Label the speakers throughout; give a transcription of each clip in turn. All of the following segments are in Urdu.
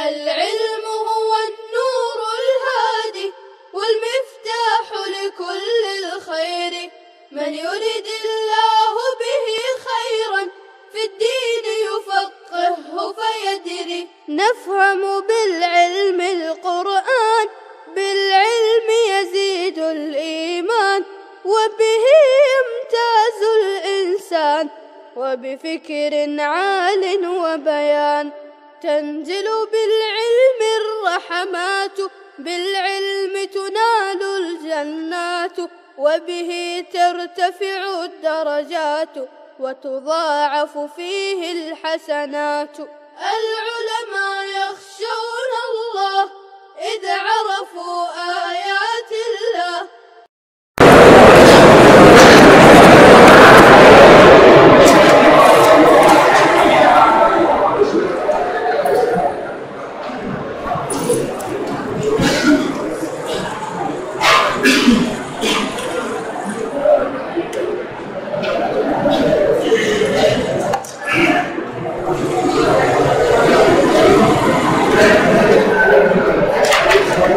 Speaker 1: العلم هو النور الهادي والمفتاح لكل الخير، من يرد الله به خيرا في الدين يفقهه فيدري. نفهم بالعلم القرآن، بالعلم يزيد الإيمان، وبه يمتاز الإنسان، وبفكر عال وبيان. تنزل بالعلم الرحمات، بالعلم تنال الجنات، وبه ترتفع الدرجات، وتضاعف فيه الحسنات. العلماء يخشون الله إذ عرفوا آيات الله.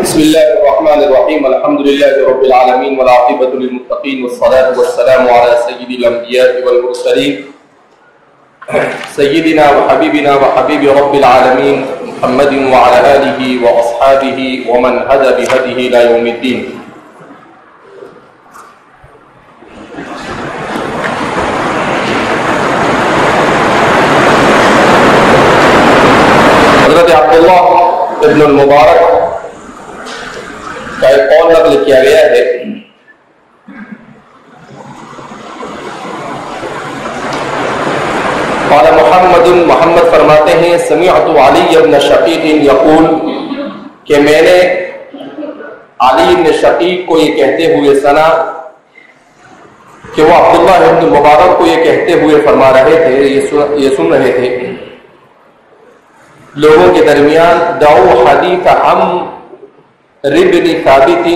Speaker 2: بسم الله الرحمن الرحيم. الحمد لله رب العالمين والعاقبة للمتقين والصلاة والسلام على سيد الأنبياء والمرسلين سيدنا وحبيبنا وحبيب رب العالمين محمد وعلى آله وأصحابه ومن هدى بهديه إلى يوم الدين. حضرت عبداللہ ابن المبارک کا ایک قول نقل کیا گیا ہے. قال محمد فرماتے ہیں سمعت علی بن شقیق یقول کہ میں نے علی بن شقیق کو یہ کہتے ہوئے سنا کہ وہ عبداللہ ابن مبارک کو یہ کہتے ہوئے فرما رہے تھے، یہ سن رہے تھے، لوگوں کے درمیان دعو حدیث عمرو بن ثابت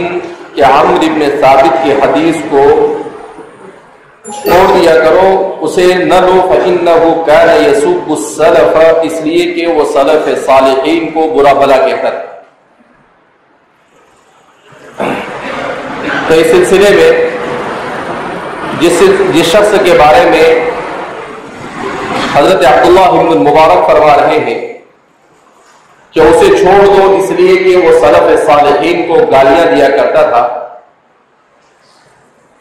Speaker 2: کہ عمرو بن ثابت کی حدیث کو چھوڑ دیا کرو، اسے نہ لو، فإنه كان يسب السلف، اس لیے کہ وہ سلف صالحین کو برا بھلا کہتا تھا. تو اس سلسلے میں جس شخص کے بارے میں حضرت عبداللہ بن مبارک فرما رہے ہیں کہ اسے چھوڑ دو اس لیے کہ وہ سلف صالحین کو گالیاں دیا کرتا تھا،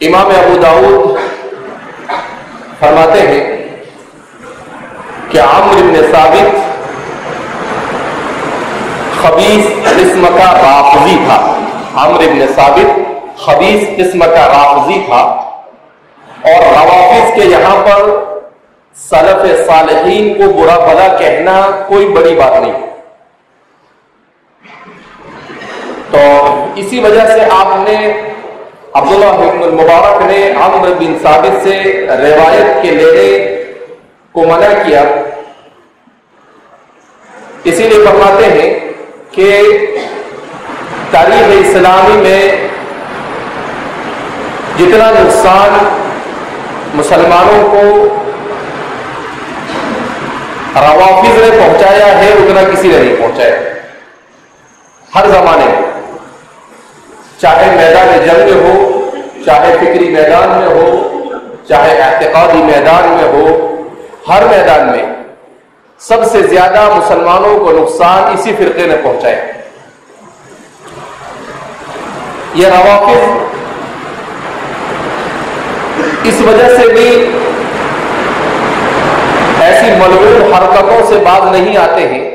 Speaker 2: امام ابو داؤد فرماتے ہیں کہ عمرو بن ثابت خبیث قسم کا رافضی تھا. عمرو بن ثابت خبیث قسم کا رافضی تھا، اور روافض کے یہاں پر سلف صالحین کو برا بھلا کہنا کوئی بڑی بات نہیں. تو اسی وجہ سے آپ نے عبداللہ بن المبارک نے عمرو بن ثابت سے روایت کے لینے کو منع کیا. اسی لیے فرماتے ہیں کہ تاریخ اسلامی میں جتنا نقصان مسلمانوں کو روافض نے پہنچایا ہے اتنا کسی نے نہیں پہنچایا. ہر زمانے میں، چاہے میدان جنگ میں ہو، چاہے فکری میدان میں ہو، چاہے اعتقادی میدان میں ہو، ہر میدان میں سب سے زیادہ مسلمانوں کو نقصان اسی فرقے نے پہنچایا. یہ روافض اس وجہ سے بھی ایسی ملعون حرکتوں سے باز نہیں آتے ہیں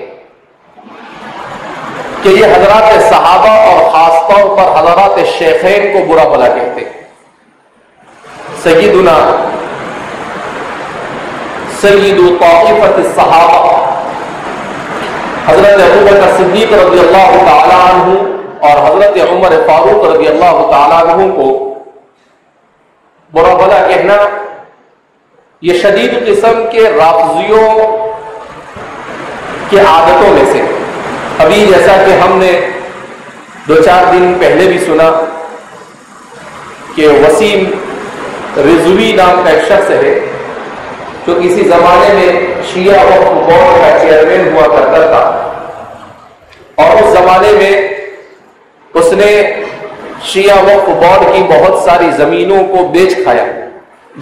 Speaker 2: کہ یہ حضرات صحابہ اور خاص طور پر حضرات شیخین کو برا بھلا کہتے ہیں. سیدنا سید طائفۃ الصحابہ حضرت ابوبکر صدیق رضی اللہ تعالی عنہ اور حضرت عمر فاروق رضی اللہ تعالی عنہ کو برا بھلا کہنا یہ شدید قسم کے رافضیوں کی عادتوں میں سے. ابھی جیسا کہ ہم نے 2-4 دن پہلے بھی سنا کہ وسیم رضوی نام کا ایک شخص ہے جو کسی زمانے میں شیعہ وقف بورڈ کا چیئرمین ہوا کرتا تھا. اور اس زمانے میں اس نے شیعہ وقف بورڈ کی بہت ساری زمینوں کو بیچ کھایا،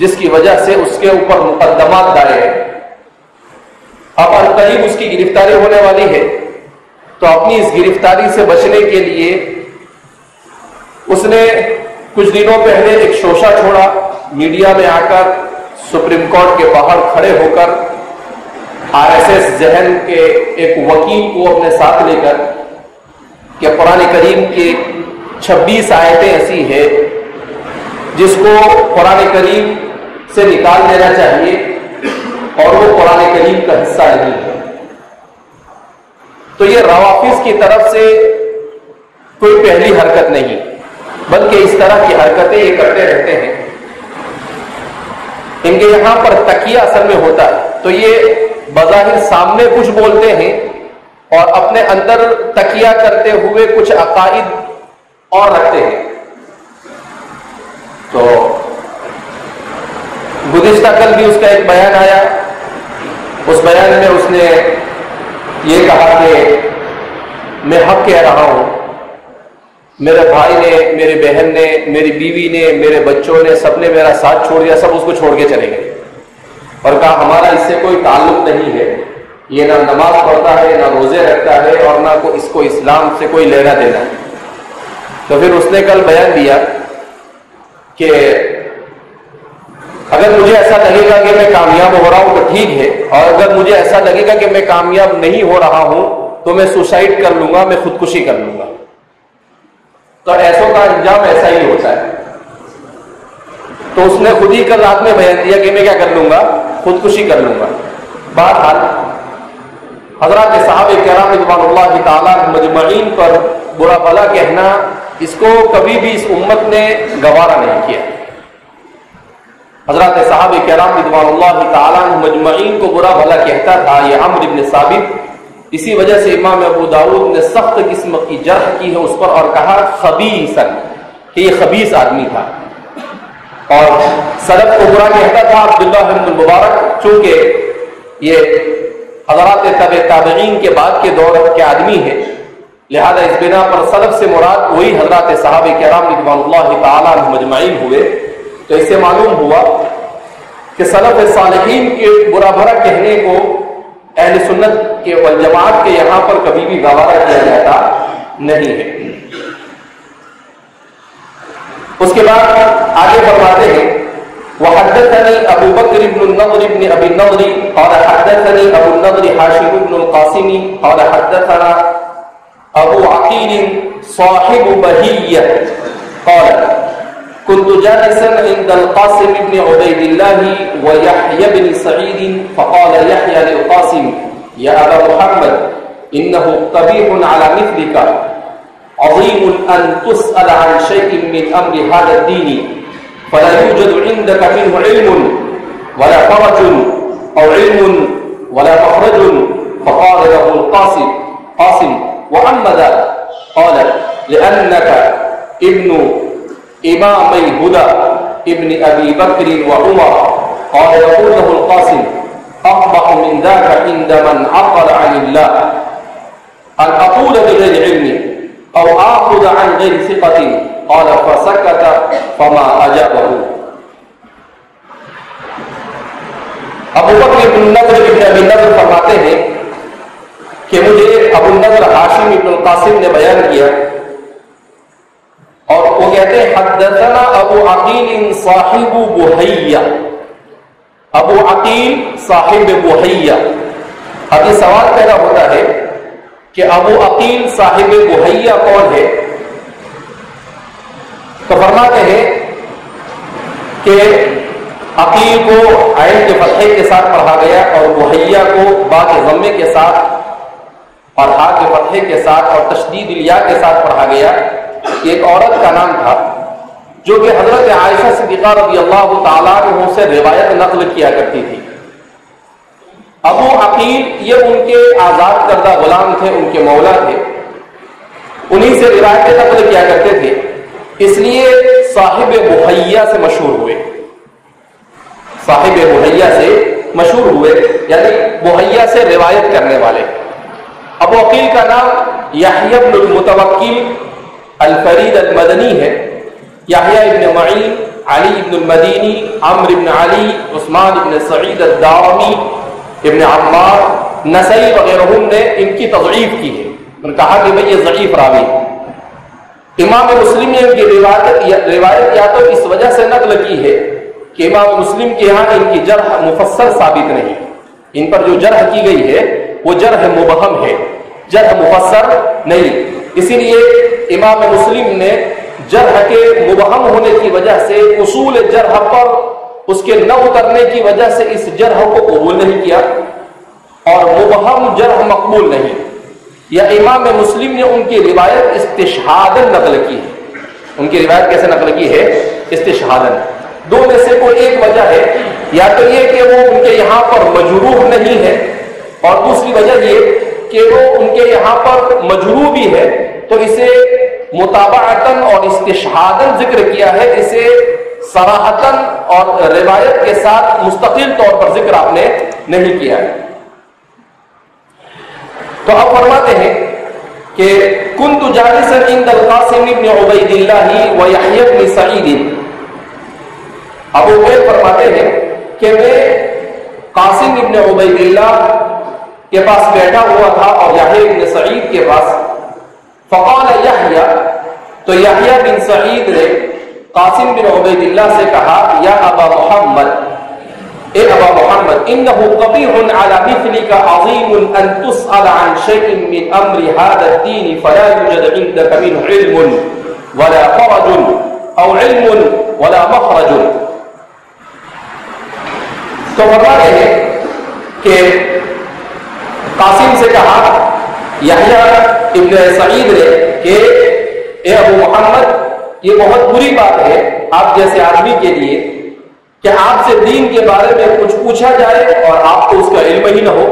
Speaker 2: جس کی وجہ سے اس کے اوپر مقدمات دائر ہیں۔ اب عنقریب اس کی گرفتاری ہونے والی ہے، تو اپنی اس گرفتاری سے بچنے کے لیے اس نے کچھ دنوں پہلے ایک شوشہ چھوڑا، میڈیا میں آ کر سپریم کورٹ کے باہر کھڑے ہو کر RSS ذہن کے ایک وکیل کو اپنے ساتھ لے کر کہ قرآن کریم کی 26 آیتیں ایسی ہے جس کو قرآن کریم سے نکال دینا چاہیے اور وہ قرآن کریم کا حصہ نہیں ہے۔ تو یہ روافض کی طرف سے کوئی پہلی حرکت نہیں، بلکہ اس طرح کی حرکتیں یہ کرتے رہتے ہیں۔ ان کے یہاں پر تکیہ اصل میں ہوتا ہے، تو یہ بظاہر سامنے کچھ بولتے ہیں اور اپنے اندر تکیہ کرتے ہوئے کچھ عقائد اور رکھتے ہیں۔ تو گزشتہ کل بھی اس کا ایک بیان آیا، اس بیان میں اس نے یہ کہا کہ میں حق کہہ رہا ہوں، میرے بھائی نے، میری بہن نے، میری بیوی نے، میرے بچوں نے، سب نے میرا ساتھ چھوڑ دیا، سب اس کو چھوڑ کے چلے گئے، اور کہا ہمارا اس سے کوئی تعلق نہیں ہے، یہ نہ نماز پڑھتا ہے، نہ روزے رکھتا ہے، اور نہ اس کو اسلام سے کوئی لینا دینا ہے۔ تو پھر اس نے کل بیان دیا کہ اگر مجھے ایسا لگے گا کہ میں کامیاب ہو رہا ہوں تو ٹھیک ہے، اور اگر مجھے ایسا لگے گا کہ میں کامیاب نہیں ہو رہا ہوں تو میں سوسائڈ کر لوں گا، میں خودکشی کر لوں گا۔ تو ایسوں کا انجام ایسا ہی ہوتا ہے۔ تو اس نے خود ہی کل رات میں بیان دیا کہ میں کیا کر لوں گا، خودکشی کر لوں گا۔ بہرحال حضرات صحابہ کرام رضوان اللہ تعالیٰ مجمعین پر برا بھلا کہنا، اس کو کبھی بھی اس امت نے گوارا نہیں کیا۔ حضرات صحابہ کرام رضوان اللہ تعالیٰ مجمعین کو برا بھلا کہتا تھا یہ عمرو بن ثابت، اسی وجہ سے امام ابو داؤد نے سخت قسم کی جرح کی ہے اس پر اور کہا خبیثاً، کہ یہ خبیث آدمی تھا، اور سلف کو برا کہتا تھا عبداللہ بن المبارک، چونکہ یہ حضرات تابعین کے بعد کے دور کے آدمی ہے، لہذا اس بنا پر سلف سے مراد وہی حضرات صحابہ کرام رضوان اللہ تعالیٰ مجمعین ہوئے۔ تو اس سے معلوم ہوا کہ سلف صالحین کے برا بھلا کہنے کو اہل سنت کے والجماعت کے یہاں پر کبھی بھی گوارا کیا جاتا نہیں ہے۔ اس کے بعد آگے فرماتے ہیں وحدثني ابو بكر بن النضر بن ابي النضر قال حدثني ابو النضر حاشم بن القاسم قال حدثنا ابو عقيل صاحب بهية قال كنت جالسا عند القاسم بن عبيد الله ويحيى بن سعيد فقال يحيى للقاسم يا ابا محمد انه قبيح على مثلك عظيم ان تسأل عن شيء من امر هذا الدين فلا يوجد عندك منه علم ولا فرج او علم ولا مخرج فقال له القاسم وعما ذا قال لانك ابن امامي الهدى ابن ابي بكر وعمر قال يقول له القاسم اقبح من ذاك عند من عقل عن الله ان اقول بغير علم او اخذ عن غير ثقة قال فسكت فما اجابه۔ ابو بکر بن نضر بن ابی نضر فرماتے ہیں کہ مجھے ابو النضر ہاشم بن القاسم نے بیان کیا، اور وہ کہتے ہیں حدثنا ابو عقیل صاحب بحیہ، ابو عقیل صاحب بحیہ۔ اب یہ سوال پیدا ہوتا ہے کہ ابو عقیل صاحب بحیہ کون ہے؟ تو فرماتے ہیں کہ عقیل کو عین کے فتحے کے ساتھ پڑھا گیا اور بحیہ کو با کے ضمے کے ساتھ اور ہا کے فتحے کے ساتھ اور تشدید الیا کے ساتھ پڑھا گیا۔ ایک عورت کا نام تھا جو کہ حضرت عائشہ صدیقہ رضی اللہ تعالیٰ عنہ سے روایت نقل کیا کرتی تھی۔ ابو عقیل یہ ان کے آزاد کردہ غلام تھے، ان کے مولا تھے، انہی سے روایتیں نقل کیا کرتے تھے، اس لیے صاحب بحیہ سے مشہور ہوئے، صاحب بحیہ سے مشہور ہوئے، یعنی بحیہ سے روایت کرنے والے۔ ابو عقیل کا نام یحییٰ بن المتوکل الفرید المدنی ہے. یحییٰ ابن معین، علی ابن المدینی، عمرو ابن علی، عثمان ابن سعید الدارمی، ابن عمار، نسائی وغیرہ نے ان کی تضعیف کی ہے. انہوں نے کہا کہ بھئی یہ ضعیف راوی ہے. امام مسلم نے ان کی روایت یا تو اس وجہ سے نقل کی ہے کہ امام مسلم کے یہاں ان کی جرح مفسر ثابت نہیں. ان پر جو جرح کی گئی ہے وہ جرح مبہم ہے، جرح مفسر نہیں. اسی لیے امام مسلم نے جرح کے مبہم ہونے کی وجہ سے اصول جرح پر اس کے نہ اترنے کی وجہ سے اس جرح کو قبول نہیں کیا، اور مبہم جرح مقبول نہیں. یا امام مسلم نے ان کی روایت استشہادن نقل کی ہے. ان کی روایت کیسے نقل کی ہے؟ استشہادن. دو میں سے کوئی ایک وجہ ہے، یا تو یہ کہ وہ ان کے یہاں پر مجروح نہیں ہے، اور دوسری وجہ یہ کہ وہ ان کے یہاں پر مجروح بھی ہے تو اسے متابعتاً اور استشہادن ذکر کیا ہے، اسے صراحتاً اور روایت کے ساتھ مستقل طور پر ذکر آپ نے نہیں کیا ہے. تو اب فرماتے ہیں کہ کنت جالسا عند القاسم بن عبید اللہ و یحییٰ بن سعید. ابو عبید فرماتے ہیں کہ میں قاسم بن عبید اللہ کے پاس بیٹھا ہوا تھا اور یحییٰ بن سعید کے پاس. فقال یحییٰ، تو یحییٰ بن سعید نے قاسم بن عبید اللہ سے کہا یا ابا محمد، اے ابا محمد، انه قبیح علی مثلک عظیم ان تسأل عن شیء من امر هذا الدین فلا یوجد عندک منه علم ولا فرج او علم ولا مخرج. تو فرماتے ہیں کہ قاسم سے کہا یحییٰ ابن سعید نے کہ اے ابو محمد، یہ بہت بری بات ہے آپ جیسے آدمی کے لیے کہ آپ سے دین کے بارے میں کچھ پوچھا جائے اور آپ کو اس کا علم ہی نہ ہو،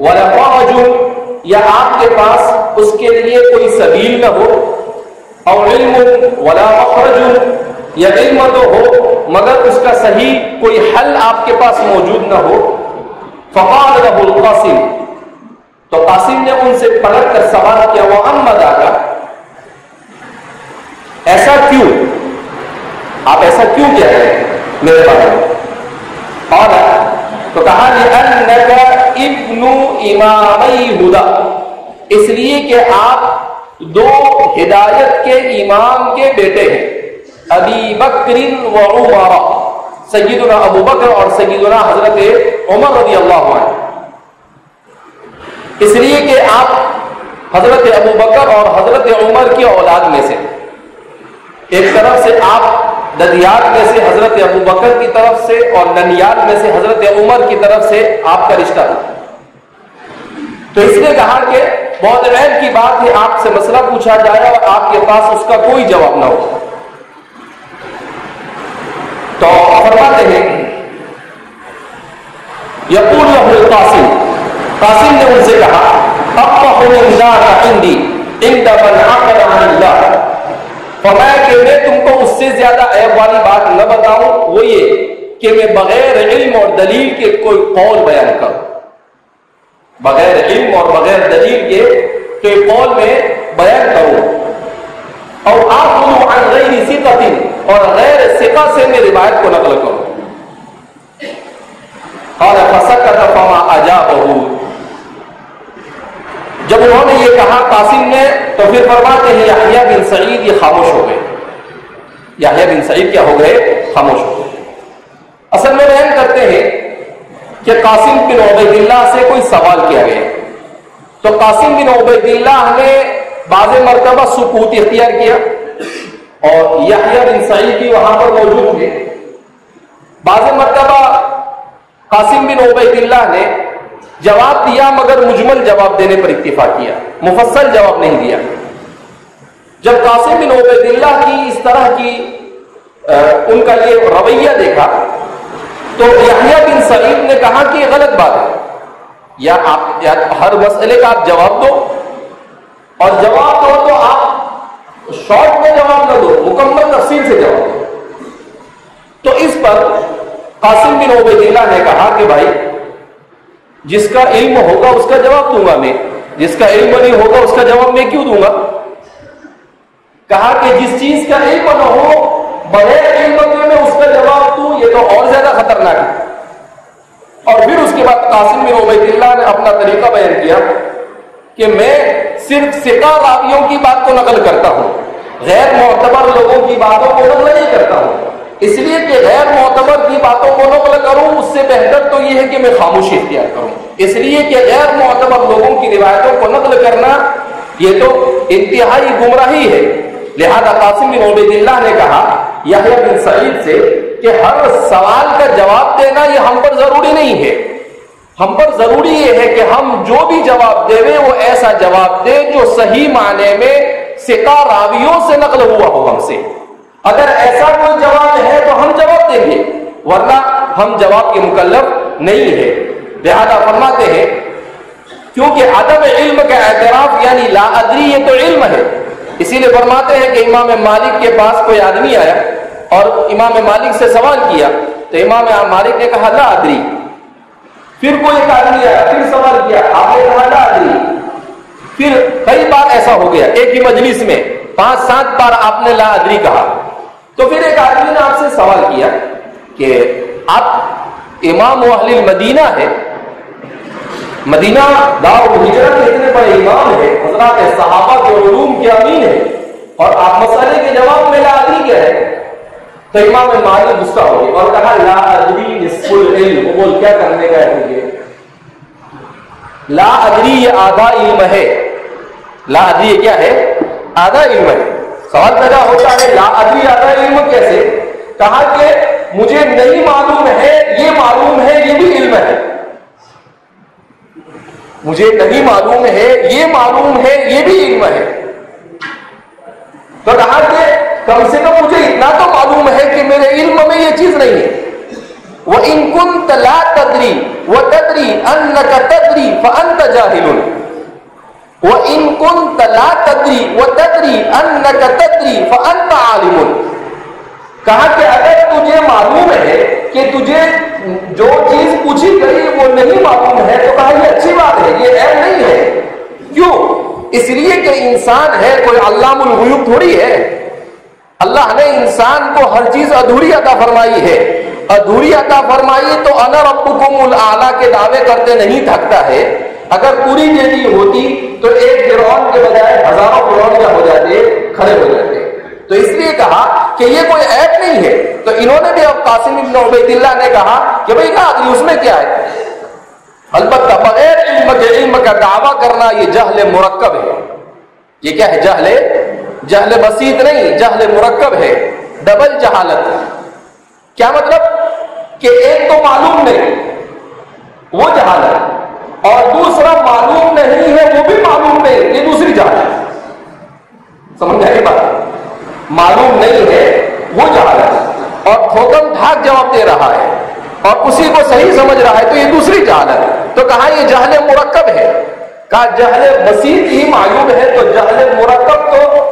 Speaker 2: ولا فرج، یا آپ کے پاس اس کے لیے کوئی سبیل نہ ہو، اور علم ولا مخرج، یا علم تو ہو مگر اس کا صحیح کوئی حل آپ کے پاس موجود نہ ہو. فقال له القاسم، تو قاسم نے ان سے پلٹ کر سوال کیا وہ اما ذاک، ایسا کیوں، آپ ایسا کیوں کہہ رہے ہیں میرے بارے میں؟ اور تو کہا لأنک ابن امامی ہدی، اس لیے کہ آپ دو ہدایت کے امام کے بیٹے ہیں، ابی بکر و عمر، سیدنا ابو بکر اور سیدنا حضرت عمر رضی اللہ عنہ. اس لیے کہ آپ حضرت ابو بکر اور حضرت عمر کی اولاد میں سے، ایک طرف سے آپ ددیات میں سے حضرت ابو بکر کی طرف سے اور ننیات میں سے حضرت عمر کی طرف سے آپ کا رشتہ تھا. تو اس نے کہا کہ بہت عیب کی بات ہے آپ سے مسئلہ پوچھا جائے اور آپ کے پاس اس کا کوئی جواب نہ ہو. تو فرماتے ہیں یقول له القاسم، قاسم نے ان سے کہا اقبح من ذاک عندی عند من عقل عن اللہ، فرمایا کہ میں تم کو اس سے زیادہ عیب والی بات نہ بتاؤں، وہ یہ کہ میں بغیر علم اور دلیل کے کوئی قول بیان کروں، بغیر علم اور بغیر دلیل کے کوئی قول میں بیان کروں، اور آخذ عن غیر ثقۃ، اور غیر ثقہ سے میں روایت کو نقل کروں. قال فسکت فما اجابہ، جب انہوں نے یہ کہا قاسم نے تو پھر فرماتے ہیں یحییٰ بن سعید یہ خاموش ہو گئے. یحییٰ بن سعید کیا ہو گئے؟ خاموش ہو گئے. اصل میں بیان کرتے ہیں کہ قاسم بن عبید اللہ سے کوئی سوال کیا گیا تو قاسم بن عبید اللہ نے بعض مرتبہ سکوت اختیار کیا اور یحییٰ بن سعید بھی وہاں پر موجود تھے. بعض مرتبہ قاسم بن عبید اللہ نے جواب دیا مگر مجمل جواب دینے پر اکتفا کیا، مفصل جواب نہیں دیا. جب قاسم بن عبید اللہ کی اس طرح کی ان کا یہ رویہ دیکھا تو یحییٰ بن سعید نے کہا کہ یہ غلط بات ہے، یا آپ ہر مسئلے کا آپ جواب دو، اور جواب دو تو آپ شارٹ میں جواب نہ دو، مکمل تفصیل سے جواب دو. تو اس پر قاسم بن عبید اللہ نے کہا کہ بھائی جس کا علم ہوگا اس کا جواب دوں گا میں، جس کا علم نہیں ہوگا اس کا جواب میں کیوں دوں گا؟ کہا کہ جس چیز کا علم نہ ہو بغیر علم کے میں اس کا جواب دوں، یہ تو اور زیادہ خطرناک ہے۔ اور پھر اس کے بعد قاسم بن عبید اللہ نے اپنا طریقہ بیان کیا کہ میں صرف ثقہ راویوں کی بات کو نقل کرتا ہوں، غیر معتبر لوگوں کی باتوں کو نقل نہیں کرتا ہوں، اس لیے کہ غیر معتبر کی باتوں کو نقل کروں اس سے بہتر تو یہ ہے کہ میں خاموشی اختیار کروں، اس لیے کہ غیر معتبر لوگوں کی روایتوں کو نقل کرنا یہ تو انتہائی گمراہی ہے۔ لہذا قاسم بن عبید اللہ نے کہا یحییٰ بن سعید سے کہ ہر سوال کا جواب دینا یہ ہم پر ضروری نہیں ہے، ہم پر ضروری یہ ہے کہ ہم جو بھی جواب دے وہ ایسا جواب دے جو صحیح معنی میں ثقہ راویوں سے نقل ہوا ہو ہم سے۔ اگر ایسا کوئی جواب ہے تو ہم جواب دیں گے، ورنہ ہم جواب کے مکلف نہیں ہے۔ لہذا فرماتے ہیں کیونکہ عدم علم کا اعتراف یعنی لا ادری یہ تو علم ہے، اسی لیے فرماتے ہیں کہ امام مالک کے پاس کوئی آدمی آیا اور امام مالک سے سوال کیا تو امام مالک نے کہا لا ادری، پھر کوئی ایک آدمی آیا پھر سوال کیا، آپ نے کہا لا ادری، پھر کئی بار ایسا ہو گیا، ایک ہی مجلس میں 5-7 بار آپ نے لا ادری کہا، تو پھر ایک آدمی نے آپ سے سوال کیا کہ آپ امام اہل المدینہ ہے، مدینہ دار الہجرت کے اتنے بڑے امام ہے، حضرات صحابہ کے علوم کے امین ہے، اور آپ مسئلے کے جواب میں لا ادری کہہ رہے ہیں۔ تو امام مالک غصہ ہو گئے اور کہا لا ادری نصف العلم، وہ بول کیا کرنے کا ہے مجھے، لا ادری یہ آدھا علم ہے، لا ادری یہ کیا ہے، آدھا علم ہے۔ سوال پیدا ہوتا ہے لا ادری آدھا علم کیسے؟ کہا کہ مجھے نہیں معلوم ہے یہ معلوم ہے یہ بھی علم ہے، مجھے نہیں معلوم ہے یہ معلوم ہے یہ بھی علم ہے۔ تو کہا کہ کم سے کم مجھے اتنا تو معلوم ہے کہ میرے علم میں یہ چیز نہیں ہے۔ وَإِن كُنْتَ لَا تَدْرِي وَتَدْرِي أَنَّكَ تَدْرِي فَأَنْتَ جَاهِلٌ وَإِن كُنْتَ لَا تَدْرِي وَتَدْرِي أَنَّكَ تَدْرِي فَأَنْتَ عَالِمٌ۔ کہا کہ اگر تجھے معلوم ہے کہ تجھے جو چیز پوچھی گئی وہ نہیں معلوم ہے تو کہا یہ اچھی بات ہے، یہ عیب نہیں ہے۔ کیوں؟ اس لیے کہ انسان ہے، کوئی علام الغیوب تھوڑی ہے۔ اللہ نے انسان کو ہر چیز ادھوری عطا فرمائی ہے، ادھوری عطا فرمائی تو انا ربکم الاعلی کے دعوے کرتے نہیں تھکتا ہے۔ اگر پوری دے دی ہوتی تو ایک فرعون کے بجائے ہزاروں فرعون کیا ہو جاتے، کھڑے ہو جاتے۔ تو اس لیے کہا کہ یہ کوئی عیب نہیں ہے۔ تو انہوں نے بھی اب قاسم بن عبید اللہ نے کہا کہ بھئی لا ادری اس میں کیا ہے، البتہ بغیر علم کے علم کا دعویٰ کرنا یہ جہل مرکب ہے۔ یہ کیا ہے، جہل بسیط نہیں، جہل مرکب ہے، ڈبل جہالت۔ کیا مطلب کہ ایک تو معلوم نہیں وہ جہالت، اور دوسرا معلوم نہیں ہے وہ بھی معلوم نہیں، یہ دوسری جہالت۔ سمجھ آئی بات؟ معلوم نہیں ہے وہ جہالت، اور ٹھوکم ٹھاک جواب دے رہا ہے اور اسی کو صحیح سمجھ رہا ہے تو یہ دوسری جہالت۔ تو کہا یہ جہل مرکب ہے، کہا جہل بسیط ہی معیوب ہے تو جہل مرکب تو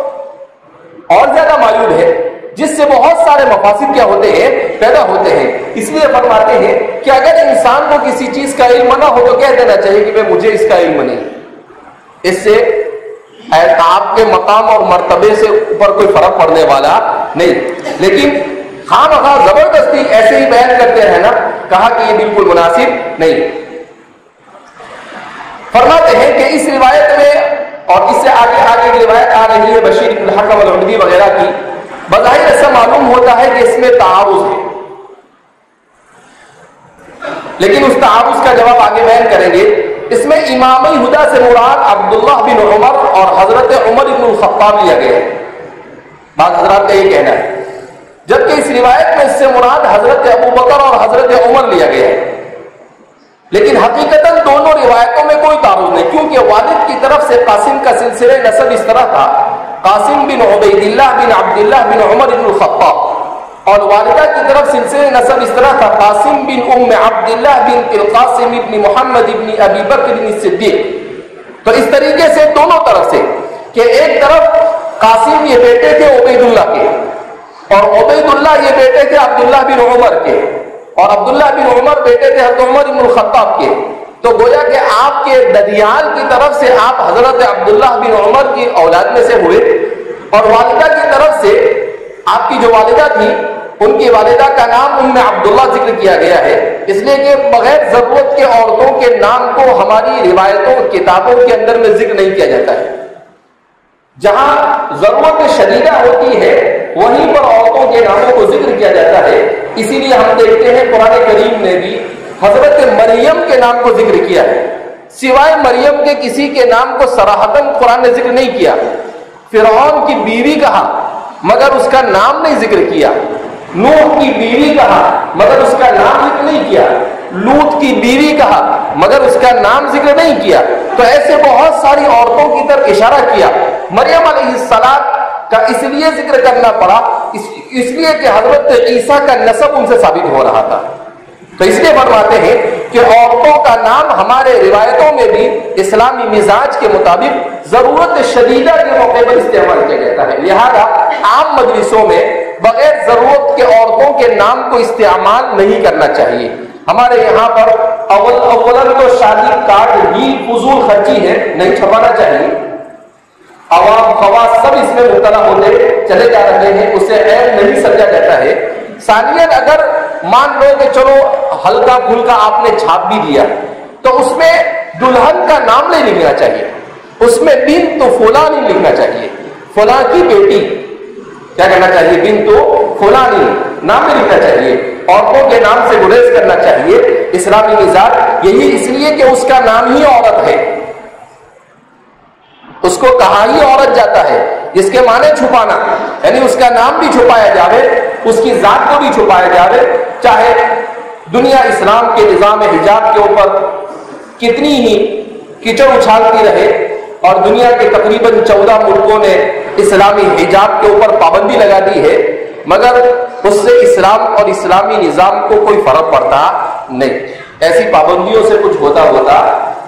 Speaker 2: اور زیادہ معیوب ہے، جس سے بہت سارے مفاسد کیا ہوتے ہیں، پیدا ہوتے ہیں۔ اس لیے فرماتے ہیں کہ اگر انسان کو کسی چیز کا علم نہ ہو تو کہہ دینا چاہیے کہ مجھے اس کا علم نہیں، اس سے آپ کے مقام اور مرتبے سے اوپر کوئی فرق پڑنے والا نہیں۔ لیکن خواہ زبردستی ایسے ہی بیان کرتے رہنا، کہا کہ یہ بالکل مناسب نہیں۔ فرماتے ہیں کہ اس روایت میں اور اس سے آگے کی روایت آ رہی ہے بشیر بن الحکم العمدی وغیرہ کی، بظاہر ایسا معلوم ہوتا ہے کہ اس میں تعارض ہے، لیکن اس تعارض کا جواب آگے بیان کریں گے۔ اس میں امام ہدا سے مراد عبداللہ بن عمر اور حضرت عمر بن الخطاب لیا گیا ہے، بعض حضرات کا یہ کہنا ہے، جبکہ اس روایت میں اس سے مراد حضرت ابو بکر اور حضرت عمر لیا گیا ہے۔ لیکن حقیقتاً دونوں روایتوں میں کوئی تعارض نہیں، کیونکہ والد کی طرف سے قاسم کا سلسلہ نسب اس طرح تھا، قاسم بن عبید اللہ بن عبداللہ بن عمر بن الخطاب، اور والدہ کی طرف سلسلہ نسب اس طرح تھا، قاسم بن ام عبداللہ بن القاسم بن محمد بن ابی بکر بن صدیق۔ تو اس طریقے سے دونوں طرف سے کہ ایک طرف قاسم یہ بیٹے تھے عبید اللہ کے، اور عبید اللہ یہ بیٹے تھے عبداللہ بن عمر کے، اور عبداللہ بن عمر بیٹے تھے حضرت عمر بن الخطاب کے۔ تو گویا کہ آپ کے ددیال کی طرف سے آپ حضرت عبداللہ بن عمر کی اولاد میں سے ہوئے، اور والدہ کی طرف سے آپ کی جو والدہ تھی ان کی والدہ کا نام ام عبداللہ ذکر کیا گیا ہے، اس لیے کہ بغیر ضرورت کے عورتوں کے نام کو ہماری روایتوں کتابوں کے اندر میں ذکر نہیں کیا جاتا ہے۔ جہاں ضرورت شدیدہ ہوتی ہے وہیں پر عورتوں کے ناموں کو ذکر کیا جاتا ہے۔ اسی لیے ہم دیکھتے ہیں قرآن کریم نے بھی حضرت مریم کے نام کو ذکر کیا ہے، سوائے مریم کے کسی کے نام کو صراحتاً قرآن نے ذکر نہیں کیا۔ فرعون کی بیوی کہا مگر اس کا نام نہیں ذکر کیا، نوح کی بیوی کہا مگر اس کا نام ذکر نہیں کیا، لوط کی بیوی کہا مگر اس کا نام ذکر نہیں کیا۔ تو ایسے بہت ساری عورتوں کی طرف اشارہ کیا۔ مریم علیہ السلام کا اس لیے ذکر کرنا پڑا اس لیے کہ حضرت عیسیٰ کا نسب ان سے ثابت ہو رہا تھا، تو اس لیے فرماتے ہیں کہ عورتوں کا نام ہمارے روایتوں میں بھی اسلامی مزاج کے مطابق ضرورت شدیدہ کے موقع پر استعمال کیا جاتا ہے، لہذا عام مجلسوں میں بغیر ضرورت کے عورتوں کے نام کو استعمال نہیں کرنا چاہیے۔ ہمارے یہاں پر اول تو شادی کارڈ ہی فضول خرچی ہے، نہیں چھپانا چاہیے۔ عوام خواص سب اس میں مبتلا ہوتے چلے جا رہے ہیں، اسے عیب نہیں سمجھا جاتا ہے۔ ثانیاً اگر مان لو کہ چلو ہلکا پھلکا آپ نے چھاپ بھی دیا تو اس میں دلہن کا نام نہیں لکھنا چاہیے، اس میں بنت فلاں نہیں لکھنا چاہیے، فلاں کی بیٹی کیا کہنا چاہیے، بنت فلانی نام نہیں لکھنا چاہیے، عورتوں کے نام سے گریز کرنا چاہیے۔ اسلامی مزاج یہی اس لیے کہ اس کا نام ہی عورت ہے، اس کو کہا ہی عورت جاتا ہے، جس کے معنی چھپانا، یعنی اس کا نام بھی چھپایا جاوے، اس کی ذات کو بھی چھپایا جاوے، چاہے دنیا اسلام کے نظام حجاب کے اوپر کتنی ہی کیچڑ اچھالتی رہے، اور دنیا کے تقریباً 14 ملکوں نے اسلامی حجاب کے اوپر پابندی لگا دی ہے، مگر اس سے اسلام اور اسلامی نظام کو کوئی فرق پڑتا نہیں، ایسی پابندیوں سے کچھ ہوتا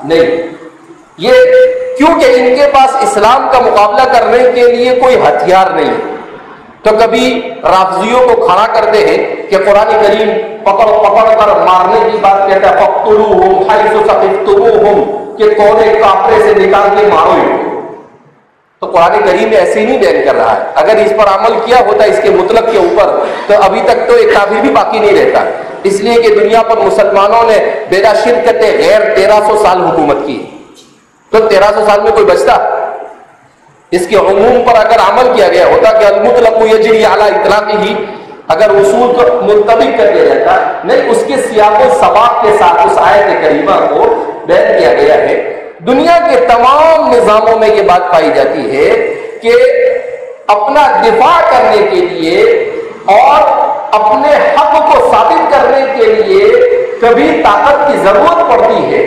Speaker 2: نہیں۔ یہ کیونکہ ان کے پاس اسلام کا مقابلہ کرنے کے لیے کوئی ہتھیار نہیں ہے، تو کبھی رافضیوں کو کھڑا کرتے ہیں کہ قرآن کریم پکڑ کر مارنے کی بات کہتا ہے، فَاقْتُلُوهُمْ حَيْثُ ثَقِفْتُمُوهُمْ کہ کونے کافرے سے نکال کے مارو ہی۔ تو قرآن کریم ایسے ہی نہیں بیان کر رہا ہے، اگر اس پر عمل کیا ہوتا اس کے مطلق کے اوپر تو ابھی تک تو ایک کافر بھی باقی نہیں رہتا، اس لیے کہ دنیا پر مسلمانوں نے بلا شرکت غیر 1300 سال حکومت کی، تو 1300 سال میں کوئی بچتا؟ اس کے عموم پر اگر عمل کیا گیا ہوتا کہ المطلق یجری علی اطلاقہ، اگر اصول کو منطبق کر دیا جاتا، نہیں، اس کے سیاق و سباق کے ساتھ اس آیت کریمہ کو بیان کیا گیا ہے۔ دنیا کے تمام نظاموں میں یہ بات پائی جاتی ہے کہ اپنا دفاع کرنے کے لیے اور اپنے حق کو ثابت کرنے کے لیے کبھی طاقت کی ضرورت پڑتی ہے،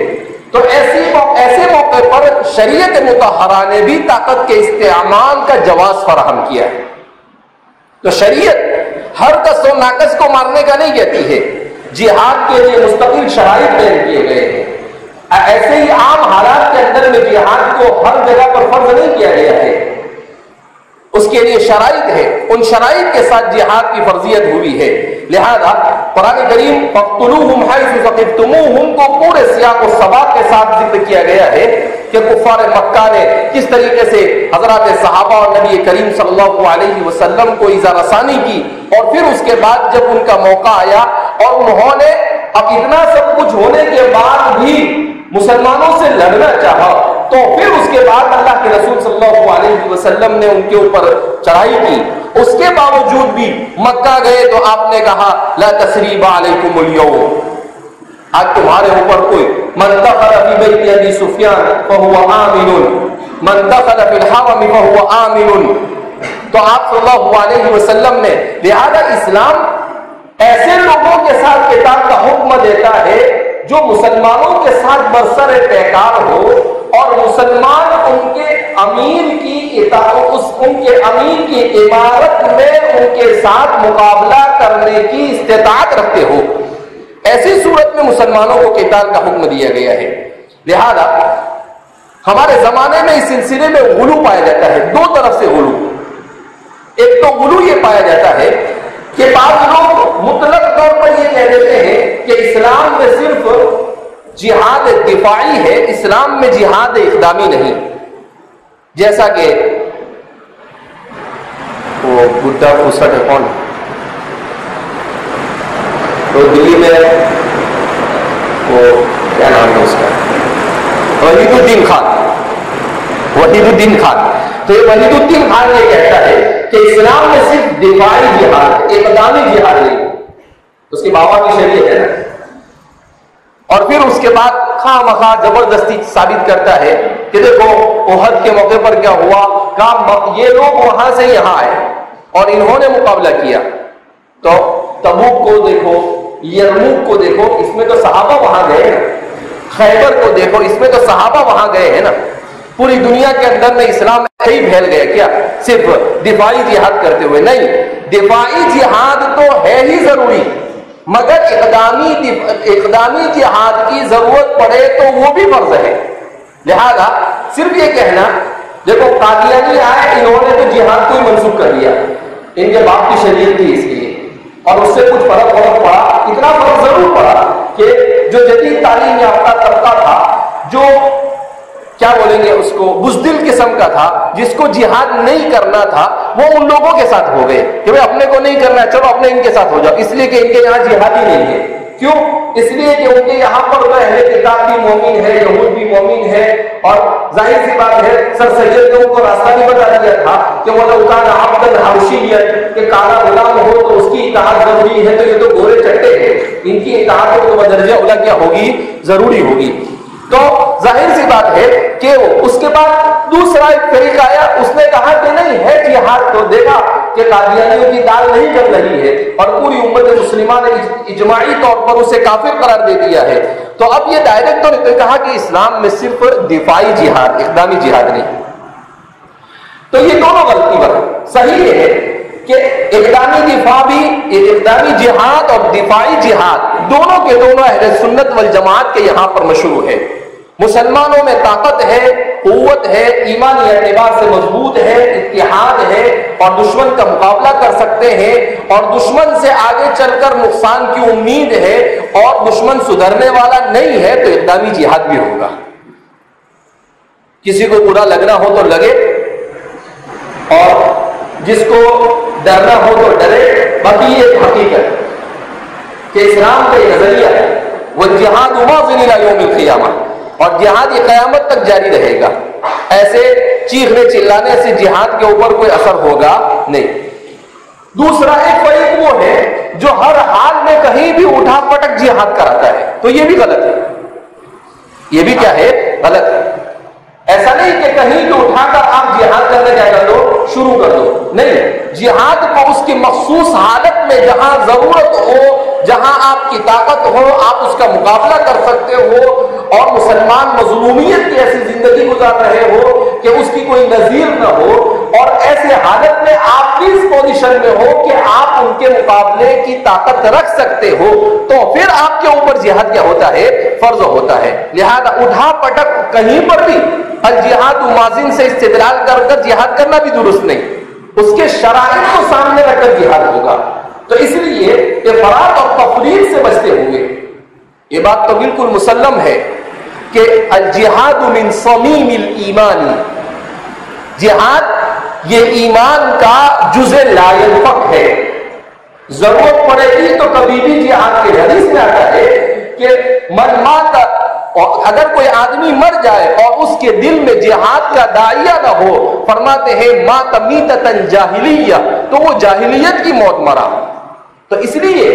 Speaker 2: تو ایسے موقع پر شریعت مطہرہ نے بھی طاقت کے استعمال کا جواز فراہم کیا ہے۔ تو شریعت ہر کس و ناکس کو مارنے کا نہیں کہتی ہے، جہاد کے لیے مستقل شرائط بیان کیے گئے ہیں۔ ایسے ہی عام حالات کے اندر میں جہاد کو ہر جگہ پر فرض نہیں کیا گیا ہے، اس کے لیے شرائط ہے، ان شرائط کے ساتھ جہاد کی فرضیت ہوئی ہے۔ لہذا قرآن کریم فَاقْتُلُوهُمْ حَيْثُ ثَقِفْتُمُوهُمْ کو پورے سیاق و سباق کے ساتھ ذکر کیا گیا ہے کہ کفار مکہ نے کس طریقے سے حضرات صحابہ اور نبی کریم صلی اللہ علیہ وسلم کو ایذا رسانی کی، اور پھر اس کے بعد جب ان کا موقع آیا اور انہوں نے اب اتنا سب کچھ ہونے کے بعد بھی مسلمانوں سے لڑنا چاہا، تو پھر اس کے بعد اللہ کے رسول صلی اللہ علیہ وسلم نے ان کے اوپر چڑھائی کی۔ اس کے باوجود بھی مکہ گئے تو آپ نے کہا لا تثریب علیکم اليوم، آج تمہارے اوپر کوئی من دخل فی بیت ابی سفیان فهو آمن، من دخل فی الحرم فهو آمن۔ تو آپ صلی اللہ علیہ وسلم نے لہذا اسلام ایسے لوگوں کے ساتھ قتال کا حکم دیتا ہے جو مسلمانوں کے ساتھ برسر پیکار ہو، اور مسلمان ان کے امیر کی عمارت میں ان کے ساتھ مقابلہ کرنے کی استطاعت رکھتے ہو، ایسی صورت میں مسلمانوں کو قتال کا حکم دیا گیا ہے۔ لہذا ہمارے زمانے میں اس سلسلے میں غلو پایا جاتا ہے، دو طرف سے غلو۔ ایک تو غلو یہ پایا جاتا ہے کہ بعض لوگ مطلق طور پر یہ کہہ دیتے ہیں کہ اسلام میں صرف جہاد دفاعی ہے، اسلام میں جہاد اقدامی نہیں. جیسا کہ وہ بڈھا پھسٹ ہے کون، تو دلی میں وہ کیا نام ہے اس کا، وحید الدین خان. وحید الدین خان، تو یہ وحید الدین خان یہ کہتا ہے کہ اسلام میں صرف دفاعی جہاد، اقدامی جہاد نہیں. اس کی بابا کی شریعت ہے نا. اور پھر اس کے بعد خواہ مخواہ زبردستی ثابت کرتا ہے کہ دیکھو احد کے موقع پر کیا ہوا، کام یہ لوگ وہاں سے یہاں آئے اور انہوں نے مقابلہ کیا. تو تبوک کو دیکھو، یرموک کو دیکھو، اس میں تو صحابہ وہاں گئے نا. خیبر کو دیکھو، اس میں تو صحابہ وہاں گئے ہیں نا. پوری دنیا کے اندر میں اسلام ہی پھیل گیا کیا صرف دفاعی جہاد کرتے ہوئے؟ نہیں، دفاعی جہاد تو ہے ہی ضروری، مگر اقدامی جہاد کی ضرورت پڑے تو وہ بھی فرض ہے. لہذا صرف یہ کہنا دیکھو قادیانی آئے، انہوں نے تو جہاد کو ہی منسوخ کر دیا، ان کے باپ کی شریعت تھی اس لیے، اور اس سے کچھ فرق پڑا. اتنا فرق ضرور پڑا کہ جو جدید تعلیم یافتہ طبقہ تھا، جو کیا بولیں گے اس کو بزدل قسم کا تھا، جس کو جہاد نہیں کرنا تھا، وہ ان لوگوں کے ساتھ ہو گئے کہ بھائی اپنے کو نہیں کرنا ہے، چلو اپنے ان کے ساتھ ہو جاؤ، اس لیے کہ ان کے یہاں جہاد ہی نہیں ہے. کیوں؟ اس لیے کہ ان کے یہاں پر تو اہل کتاب بھی مومن ہے، یہود بھی مومن ہے، اور ظاہر سی بات ہے سر سید نے ان کو راستہ بھی بتا دیا تھا کہ وہ لوکان عبدن حبشیًا، کہ کالا غلام ہو تو اس کی اطاعت ضروری ہے، تو یہ تو گورے چٹے ہیں، ان کی اطاعت تو بدرجہ اولا کیا ہوگی، ضروری ہوگی. تو ظاہر سی بات ہے کہ اس کے بعد دوسرا ایک فریق آیا، اس نے کہا کہ نہیں ہے جہاد. تو دیکھا کہ قادیانیوں کی دال نہیں چل رہی ہے اور پوری امت مسلمہ نے اجماعی طور پر اسے کافر قرار دے دیا ہے. تو اب یہ ڈائریکٹ تو نہیں کہا کہ اسلام میں صرف دفاعی جہاد، اقدامی جہاد نہیں. تو یہ دونوں غلطی بات. صحیح ہے کہ اقدامی دفاع بھی، اقدامی جہاد اور دفاعی جہاد دونوں کے دونوں اہل سنت والجماعت کے یہاں پر مشروع ہے. مسلمانوں میں طاقت ہے، قوت ہے، ایمانی اعتبار سے مضبوط ہے، اتحاد ہے، اور دشمن کا مقابلہ کر سکتے ہیں، اور دشمن سے آگے چل کر نقصان کی امید ہے، اور دشمن سدھرنے والا نہیں ہے، تو اقدامی جہاد بھی ہوگا. کسی کو برا لگنا ہو تو لگے، اور جس کو ڈرنا ہو تو ڈرے. باقی یہ حقیقت کہ اسلام کا یہ نظریہ ہے، وَالْجِهَادُ مَاضٍ إِلَىٰ يَوْمِ الْقِيَامَةِ، اور جہاد یہ قیامت تک جاری رہے گا. ایسے چیخنے چلانے سے جہاد کے اوپر کوئی اثر ہوگا نہیں. دوسرا ایک فریق وہ ہے جو ہر حال میں کہیں بھی اٹھا پٹک جہاد کراتا ہے، تو یہ بھی غلط ہے. یہ بھی کیا ہے؟ غلط ہے. ایسا نہیں کہ کہیں بھی اٹھا کر آپ جہاد کرنے کیا کر دو، شروع کر دو. نہیں، جہاد کو اس کی مخصوص حالت میں جہاں ضرورت ہو، جہاں آپ کی طاقت ہو، آپ اس کا مقابلہ کر سکتے ہو، اور مسلمان مظلومیت کی ایسی زندگی گزار رہے ہو کہ اس کی کوئی نظیر نہ ہو، اور ایسے حالت میں آپ بھی اس پوزیشن میں ہو کہ آپ ان کے مقابلے کی طاقت رکھ سکتے ہو، تو پھر آپ کے اوپر جہاد کیا ہوتا ہے؟ فرض ہوتا ہے. لہذا اٹھا پٹک کہیں پر بھی الجہاد ماضٍ سے استدلال کر کر جہاد کرنا بھی درست نہیں. اس کے شرائط کو سامنے رکھ کر جہاد ہوگا. تو اس لیے افراط اور تفریط سے بچتے ہوئے، یہ بات تو بالکل مسلم ہے کہ الجہاد من صمیم الایمان، جہاد یہ ایمان کا جزء لا ينفك ہے. ضرورت پڑے گی تو کبھی بھی جہاد کے حدیث میں آتا ہے کہ من مات، اور اگر کوئی آدمی مر جائے اور اس کے دل میں جہاد کا داعیہ نہ ہو، فرماتے ہیں مات میتۃ جاہلیہ، تو وہ جاہلیت کی موت مرا. تو اس لیے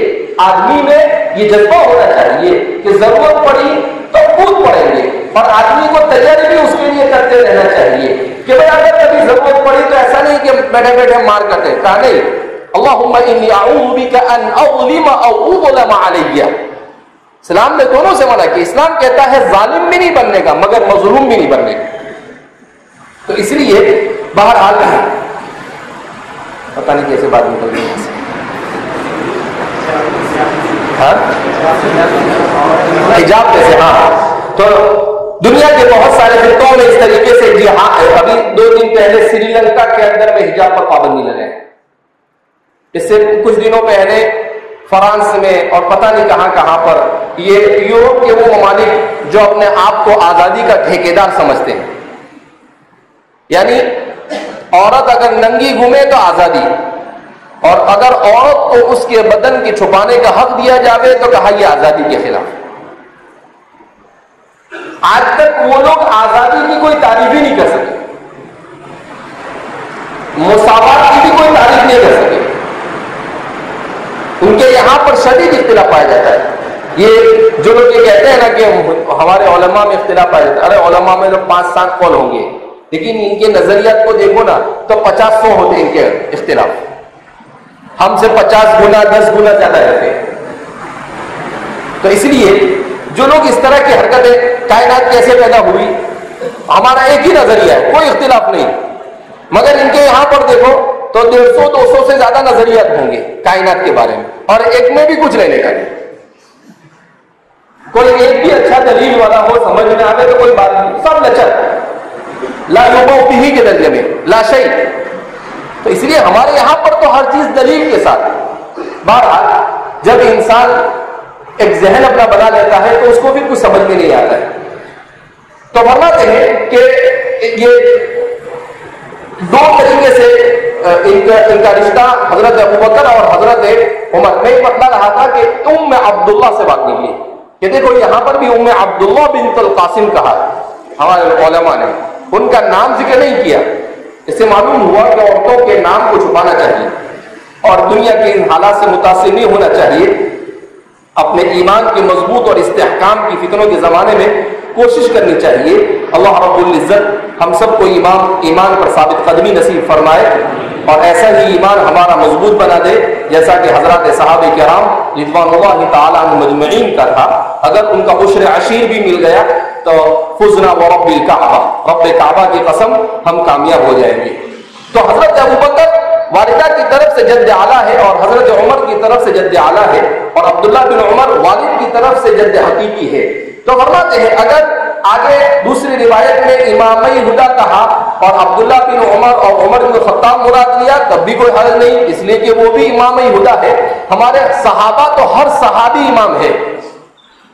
Speaker 2: آدمی میں یہ جذبہ ہونا چاہیے کہ ضرورت پڑی تو کود پڑیں گے، اور آدمی کو تیاری بھی اس کے لیے کرتے رہنا چاہیے کہ بھائی اگر کبھی ضرورت پڑی تو ایسا نہیں کہ بیٹھے بیٹھے مار کرتے. کہا نہیں، اللہم انی اعوذ بک ان اظلم او اظلم علی. اسلام نے دونوں سے منع کیا. اسلام کہتا ہے ظالم بھی نہیں بننے کا، مگر مظلوم بھی نہیں بننے کا. تو اس لیے بہرحال پتہ نہیں کیسے بات نکل گئی ہے. حجاب جیسے، ہاں، تو دنیا کے بہت سارے خطوں میں اس طریقے سے جہاد. ابھی 2 دن پہلے سری لنکا کے اندر میں حجاب پر پابندی لگائے. اس سے کچھ دنوں پہلے فرانس میں اور پتہ نہیں کہاں کہاں پر یہ یورپ کے وہ ممالک جو اپنے آپ کو آزادی کا ٹھیکیدار سمجھتے ہیں، یعنی عورت اگر ننگی گھومے تو آزادی، اور اگر عورت کو اس کے بدن کے چھپانے کا حق دیا جاوے تو کہا یہ آزادی کے خلاف۔ آج تک وہ لوگ آزادی کی کوئی تعریف ہی نہیں کر سکے، مساوات کی بھی کوئی تعریف نہیں کر سکے۔ ان کے یہاں پر شدید اختلاف پایا جاتا ہے۔ یہ جو لوگ یہ کہتے ہیں نا کہ ہمارے علماء میں اختلاف پایا جاتا ہے، ارے علماء میں تو 5-7 قول ہوں گے، لیکن ان کے نظریات کو دیکھو نا تو 50-100 ہوتے ہیں ان کے اختلاف، ہم سے 50 گنا 10 گنا زیادہ رہتے ہیں۔ تو اس لیے جو لوگ اس طرح کی حرکتیں، کائنات کیسے پیدا ہوئی، ہمارا ایک ہی نظریہ ہے، کوئی اختلاف نہیں، مگر ان کے یہاں پر دیکھو تو 150-200 سے زیادہ نظریات ہوں گے کائنات کے بارے میں، اور ایک میں بھی کچھ لینے کا نہیں۔ کوئی ایک بھی اچھا دلیل والا ہو سمجھ میں آئے تو کوئی بات نہیں، سب لچر لا یوبو فیہ کے درجے میں لا شیء۔ تو اس لیے ہمارے یہاں پر تو ہر چیز دلیل کے ساتھ۔ بہرحال جب انسان ایک ذہن اپنا بنا لیتا ہے تو اس کو بھی کچھ سمجھ میں نہیں آتا ہے۔ تو فرماتے ہیں کہ یہ 2 طریقے سے ان کا رشتہ حضرت ابوبکر اور حضرت عمر۔ میں بتلا رہا تھا کہ ام عبداللہ سے بات نکلی کہ دیکھو یہاں پر بھی ام عبداللہ بنت القاسم کہا ہمارے علماء نے، ان کا نام ذکر نہیں کیا۔ اس سے معلوم ہوا کہ عورتوں کے نام کو چھپانا چاہیے اور دنیا کے ان حالات سے متاثر نہیں ہونا چاہیے۔ اپنے ایمان کے مضبوط اور استحکام کی فتنوں کے زمانے میں کوشش کرنی چاہیے۔ اللہ رب العزت ہم سب کو ایمان پر ثابت قدمی نصیب فرمائے اور ایسا ہی ایمان ہمارا مضبوط بنا دے جیسا کہ حضرات صحابہ کرام رضوان اللہ تعالیٰ عنہ مجمعین کا تھا۔ اگر ان کا عشر عشیر بھی مل گیا تو فزنا ورب الکعبہ، رب کعبہ کی قسم ہم کامیاب ہو جائیں گے۔ تو حضرت ابوبکر والدہ کی طرف سے جد اعلیٰ ہے اور حضرت عمر کی طرف سے جد اعلیٰ ہے، اور عبداللہ بن عمر والد کی طرف سے جد حقیقی ہے۔ تو فرماتے ہیں اگر آگے دوسری روایت میں امامی ہدا کہا اور عبداللہ بن عمر اور عمر بن خطاب مراد لیا تب بھی کوئی حرج نہیں، اس لیے کہ وہ بھی امامی ہدا ہے۔ ہمارے صحابہ تو ہر صحابی امام ہے۔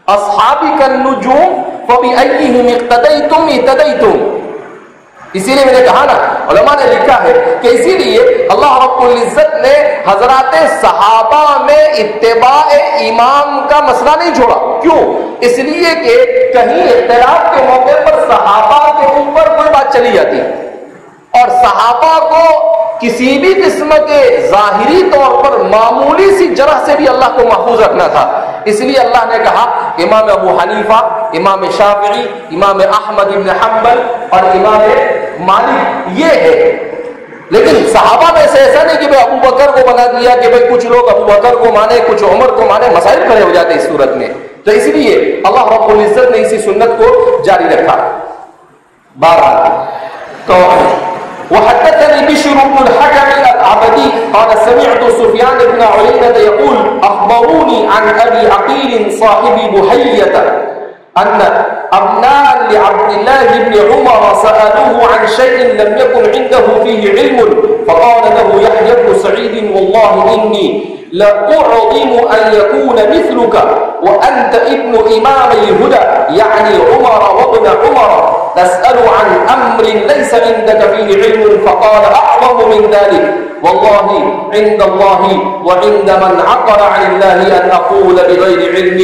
Speaker 2: اصحابی کالنجوم فبأیہم اقتدیتم اہتدیتم، اسی لیے میں نے کہا نا علماء نے لکھا ہے کہ اسی لیے اللہ رب العزت نے حضرات صحابہ میں اتباع امام کا مسئلہ نہیں چھوڑا۔ کیوں؟ اس لیے کہ کہیں اختلاف کے موقع پر صحابہ کے اوپر کوئی بات چلی جاتی اور صحابہ کو کسی بھی قسم کے ظاہری طور پر معمولی سی جرح سے بھی اللہ کو محفوظ رکھنا تھا۔ اس لیے اللہ نے کہا امام ابو حنیفہ، امام شافعی، امام احمد بن حنبل اور امام مالک یہ ہے، لیکن صحابہ میں سے ایسا نہیں کہ بھائی ابو بکر کو بنا دیا کہ بھائی کچھ لوگ ابو بکر کو مانے کچھ عمر کو مانے، مسائل کھڑے ہو جاتے اس صورت میں۔ تو اس لیے اللہ رب العزت نے اسی سنت کو جاری رکھا۔ بہرحال تو وحدثني بشر بن الحكم العبدي قال سمعت سفيان بن عيينة يقول أخبروني عن أبي عقيل صاحب بحية أن أبناء لعبد الله بن عمر سألوه عن شيء لم يكن عنده فيه علم فقال له يحيى بن سعيد والله إني لأعظم أن يكون مثلك وأنت ابن إمام الهدى يعني عمر وابن عمر تسأل عن أمر ليس عندك فيه علم فقال أعظم من ذلك والله عند الله وعند من عقل عن الله أن أقول بغير علم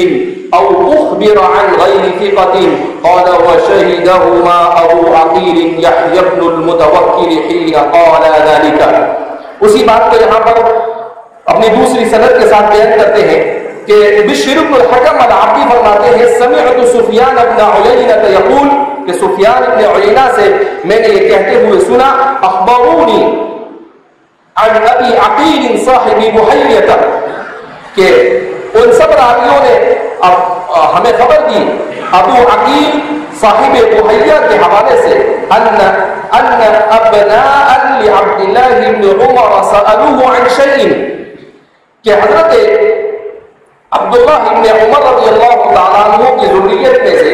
Speaker 2: أو أخبر عن غير ثقة قال وشهدهما أبو عقيل يحيى بن المتوكل حين قال ذلك۔ اسی بات کو یہاں پر اپنی دوسری سند کے ساتھ بیان کرتے ہیں کہ بشر بن الحکم العبدی فرماتے ہیں سمعت سفیان بن عیینہ یقول کہ سفیان بن عیینہ سے میں نے یہ کہتے ہوئے سنا اخبرونی عن ابی عقیل صاحب بحیہ، کہ ان سب راویوں نے ہمیں خبر دی ابو عقیل صاحب بحیہ کے حوالے سے ان ابناء لعبد اللہ بن عمر سألوه عن شيء، کہ حضرت عبداللہ ابن عمر رضی اللہ تعالیٰ عنہ کی ذریت میں سے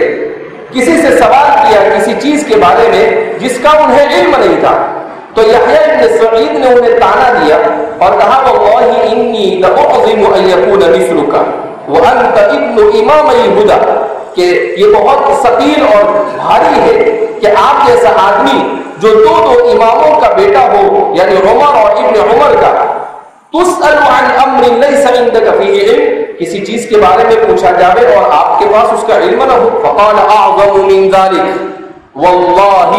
Speaker 2: کسی سے سوال کیا کسی چیز کے بارے میں جس کا انہیں علم نہیں تھا، تو تو یحییٰ ابن سعید نے انہیں تانا دیا اور کہا واللہ انی لأعظم ان یکون مثلک وانت ابن امام الہدی، کہ یہ بہت ثقیل اور بھاری ہے کہ آپ جیسا آدمی جو دو اماموں کا بیٹا ہو، یعنی عمر اور ابن عمر کا، تسأل عن امر لیس عندک فیہ علم، کسی چیز کے بارے میں پوچھا جاوے اور آپ کے پاس اس کا علم نہ ہو. فقال اعظم من ذلك واللہ،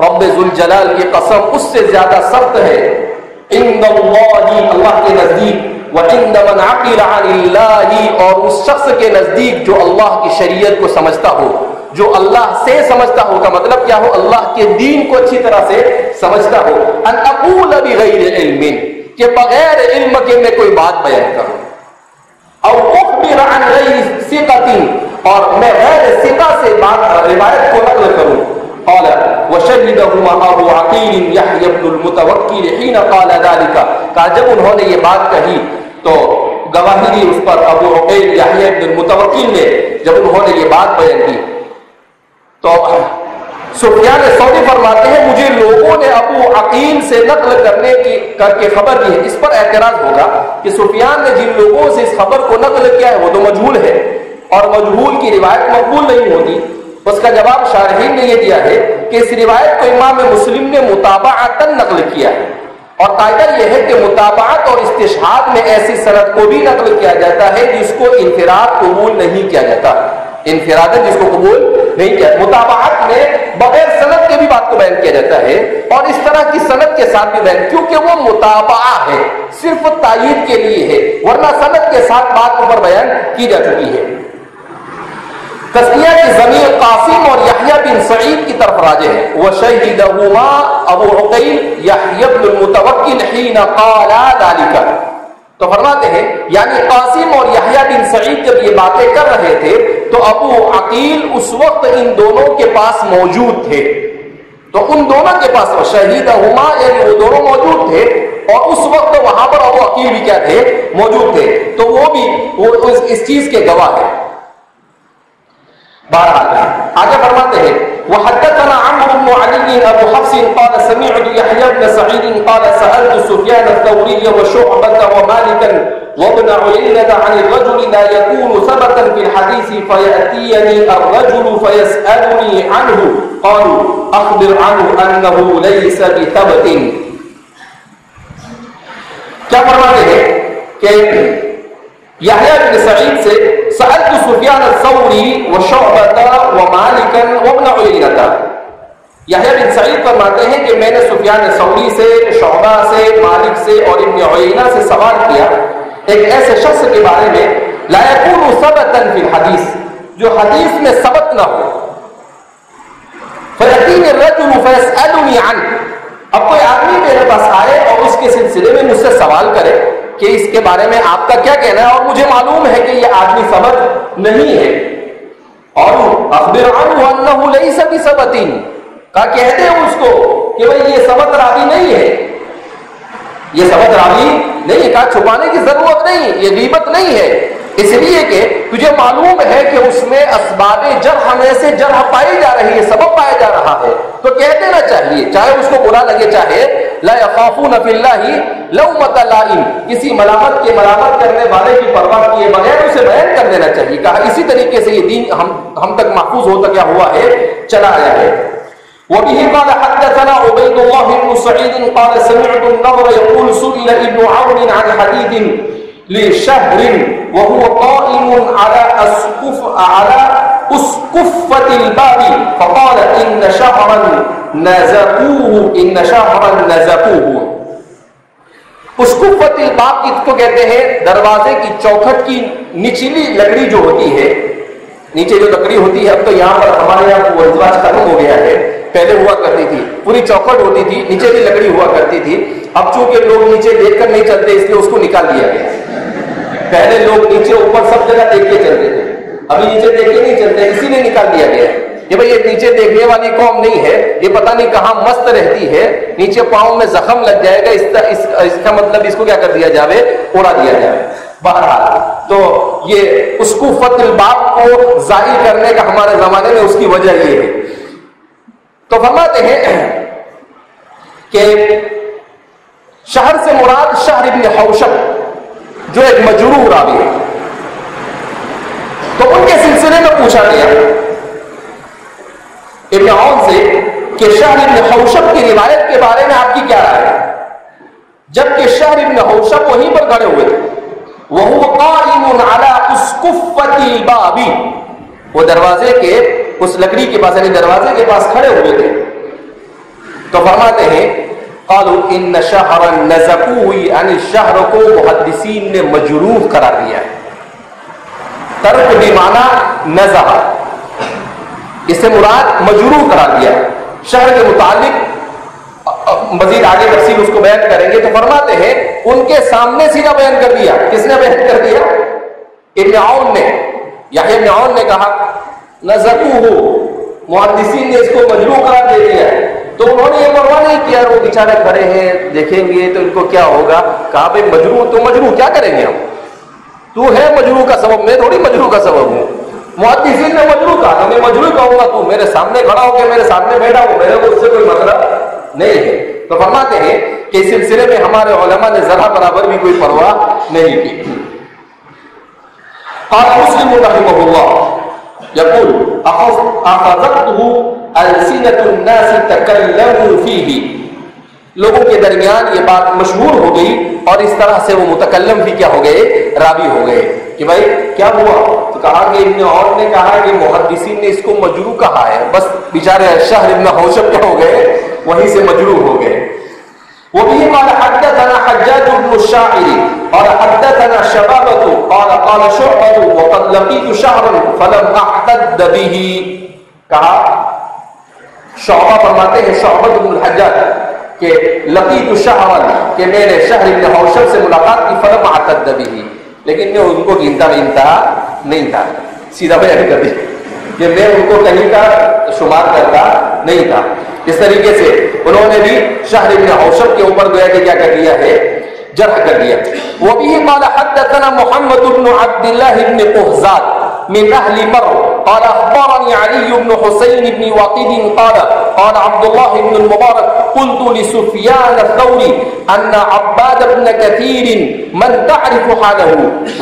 Speaker 2: رب ذوالجلال کی قسم اس سے زیادہ سخت ہے، عند اللہ، اللہ کے نزدیک، وعند من عقل عن اللہ، اور اس شخص کے نزدیک جو اللہ کی شریعت کو سمجھتا ہو، جو اللہ سے سمجھتا ہو، کا مطلب کیا ہو، اللہ کے دین کو اچھی طرح سے سمجھتا ہو، ان اقول بغیر علم، کہ بغیر علم کے میں کوئی بات بیان کروں، او اخبر عن غیر ثقۃ، اور میں غیر ثقہ سے بات روایت کو نقل کروں. قال وشهدهما ابو عقیل یحییٰ بن المتوکل حين قال ذلك، کہا جب انہوں نے یہ بات کہی تو گواہی دی اس پر ابو عقیل یحییٰ بن المتوکل نے، جب انہوں نے یہ بات بیان کی. تو سفیان ثوری فرماتے ہیں مجھے لوگوں نے ابو عقیل سے نقل کر کے خبر دی ہے. اس پر اعتراض ہوگا کہ سفیان نے جن لوگوں سے اس خبر کو نقل کیا ہے وہ تو مجہول ہے، اور مجہول کی روایت مقبول نہیں ہوتی. اس کا جواب شارحین نے یہ دیا ہے کہ اس روایت کو امام مسلم نے متابعتاً نقل کیا ہے، اور قاعدہ یہ ہے کہ متابعت اور استشہاد میں ایسی سند کو بھی نقل کیا جاتا ہے جس کو انفراد قبول نہیں کیا جاتا، انفراد جس کو قبول نہیں کیا. متابعت میں بغیر سند کے بھی بات کو بیان کیا جاتا ہے، اور اس طرح کی سند کے ساتھ بھی بیان، کیونکہ وہ متابعہ ہے، صرف تائید کے لیے ہے، ورنہ سند کے ساتھ بات اوپر بیان کی جا چکی ہے. تسنیہ کی ضمیر قاسم اور یحییٰ بن سعید کی طرف راجع ہے. وشهدهما ابو عقیل یحییٰ بن المتوکل حين قال ذلك، تو فرماتے ہیں یعنی قاسم اور یحییٰ بن سعید جب یہ باتیں کر رہے تھے تو ابو عقیل اس وقت ان دونوں کے پاس موجود تھے. تو ان دونوں کے پاس وشهدهما یعنی وہ دونوں موجود تھے، اور اس وقت وہاں پر ابو عقیل بھی کیا تھے، موجود تھے، تو وہ بھی اس چیز کے گواہ ہیں. بہرحال آگے فرماتے ہیں وحدثنا عمرو بن علي ابو حفص قال سمعت يحيى بن سعيد قال سألت سفيان الثوري وشعبة ومالكا وابن عيينة عن الرجل لا يكون ثبتا في الحديث فيأتيني الرجل فيسألني عنه قالوا أخبر عنه أنه ليس بثبت. کیا فرماتے ہیں کہ یحییٰ بن سعید سے سألت سفیان الثوری وشعبۃ ومالکا وابن عیینہ، یحییٰ بن سعید فرماتے ہیں کہ میں نے سفیان ثوری سے، شعبہ سے، مالک سے اور ابن عیینہ سے سوال کیا ایک ایسے شخص کے بارے میں لا یکون ثبتا فی الحدیث، جو حدیث میں ثبت نہ ہو. فیأتینی الرجل فیسألنی عنہ، اب کوئی آدمی میرے پاس آئے اور اس کے سلسلے میں مجھ سے سوال کرے کہ اس کے بارے میں آپ کا کیا کہنا ہے، اور مجھے معلوم ہے کہ یہ آدمی ثبت نہیں ہے. اور اخبر عنہ انہ لیس بثبت، کہا کہہ دے اس کو کہ بھئی یہ ثبت راوی نہیں ہے، یہ ثبت راوی نہیں ہے. کہا چھپانے کی ضرورت نہیں، یہ غیبت نہیں ہے، اس لیے کہ تجھے معلوم ہے کہ اس میں اسباب جرح میں سے جرح پائی جا رہی ہے، سبب پایا جا رہا ہے، تو کہہ دینا چاہیے، چاہے اس کو برا لگے، چاہے لا یخافون فی اللہ لومۃ لائم، کسی ملامت کرنے والے کی پرواہ کیے بغیر اسے بیان کر دینا چاہیے. کہا اسی طریقے سے یہ دین ہم تک محفوظ ہوتا کیا ہوا ہے، چلا آیا ہے. وبه قال حدثنا عبيد الله بن سعيد قال سمعت النضر يقول سئل ابن عون عن حديث لشهر وهو قائم على اسقفة الباب فقال ان شهرا نزقوه. اسقفة الباب کو کہتے ہیں دروازے کی چوکھٹ کی نچلی لکڑی جو ہوتی ہے، نیچے جو لکڑی ہوتی ہے، اب تو یہاں پر ہمارے یہاں وہ ازواج ختم ہو گیا ہے، پہلے ہوا کرتی تھی پوری چوکھٹ ہوتی تھی، نیچے بھی لکڑی ہوا کرتی تھی. اب چونکہ لوگ نیچے دیکھ کر نہیں چلتے اس لیے اس کو نکال دیا گیا. پہلے لوگ نیچے اوپر سب جگہ دیکھ کے چلتے تھے، ابھی نیچے دیکھ کے نہیں چلتے، اسی لیے نکال دیا گیا کہ بھئی یہ نیچے دیکھنے والی قوم نہیں ہے، یہ پتہ نہیں کہاں مست رہتی ہے، نیچے پاؤں میں زخم لگ جائے گا، اس کا مطلب اس کو کیا کر دیا جاوے، اڑا دیا جائے. بہرحال تو یہ اسقفۃ الباب کو ظاہر کرنے کا ہمارے زمانے میں اس کی وجہ یہ ہے. تو فرماتے ہیں کہ شہر سے مراد شہر ابن حوشب جو ایک مجروح راوی ہے، تو ان کے سلسلے میں پوچھا گیا ابن عون سے کہ شہر ابن حوشب کی روایت کے بارے میں آپ کی کیا رائے ہے، جبکہ شہر ابن حوشب وہیں پر کھڑے ہوئے تھے، وَهُوَ قَائِمٌ عَلَىٰ أُسْقُفَّةِ الْبَابِ، وہ دروازے کے اس لکڑی کے پاس یعنی دروازے کے پاس کھڑے ہوئے تھے، تو فرماتے ہیں قالوا ان شہرا نزقوه، یعنی شہر کو محدثین نے مجروح قرار دیا ہے، ترک بمعنی نزح، اس سے مراد مجروح قرار دیا ہے۔ شہر کے متعلق مزید آگے تفصیل اس کو بیان کریں گے، تو فرماتے ہیں ان کے سامنے سیدھا بیان کر دیا، کس نے بیان کر دیا؟ ابن عون نے، یحییٰ ابن عون نے کہا نزقوه، محدثین نے اس کو مجروح قرار دے دیا ہے، تو انہوں نے یہ پرواہ نہیں کیا، وہ بیچارے کھڑے ہیں دیکھیں گے تو ان کو کیا ہوگا، کہا بھائی مجروح تو مجروح کیا کریں گے ہم، تو ہے مجروح کا سبب، میں تھوڑی مجروح کا سبب ہوں، محدثین نے مجروح کہا، میں مجروح کہوں گا، تو میرے سامنے کھڑا ہو کے میرے سامنے بیٹھا ہو، میرے کو اس سے کوئی مسئلہ نہیں ہے۔ تو فرماتے ہیں کہ اس سلسلے میں ہمارے علماء نے ذرا برابر بھی کوئی پرواہ نہیں کی۔ قال مسلم رحمہ اللہ یقول اخذته السنة الناس تکلموا فیہ، لوگوں کے درمیان یہ بات مشہور ہو گئی اور اس طرح سے وہ متکلم بھی کیا ہو گئے، راوی ہو گئے کہ بھائی کیا ہوا، تو کہا کہ ابن عون نے کہا کہ محدثین نے اس کو مجروح کہا ہے، بس بیچارے شہر ابن حوشب کیا ہو گئے، وہیں سے مجروح ہو گئے۔ وبه قال حدثنا حجاج بن الشاعر قال حدثنا شبابة قال قال شعبة وقد لقيت شهرا فلم احتد به، کہا شعبہ فرماتے ہیں شعبۃ بن الحجاج کہ لقیت شهرا کہ میں نے شہر ابن حوشب سے ملاقات کی، فلم احتد به، لیکن میں ان کو گنتا نہیں تھا، سیدھا بیان کر دیا کہ میں ان کو کہیں کا شمار کرتا نہیں تھا۔ اس طریقے سے انہوں نے بھی شہر ابن حوشب کے اوپر گویا کہ کیا کر دیا ہے، جرح کر دیا۔ وبه قال حدثنا محمد بن عبد الله بن قهزاد من اهل مر قال اخبرني علي بن حسين بن واقد قال عبد الله بن المبارك قلت لسفيان الثوري ان عباد بن كثير من تعرف حاله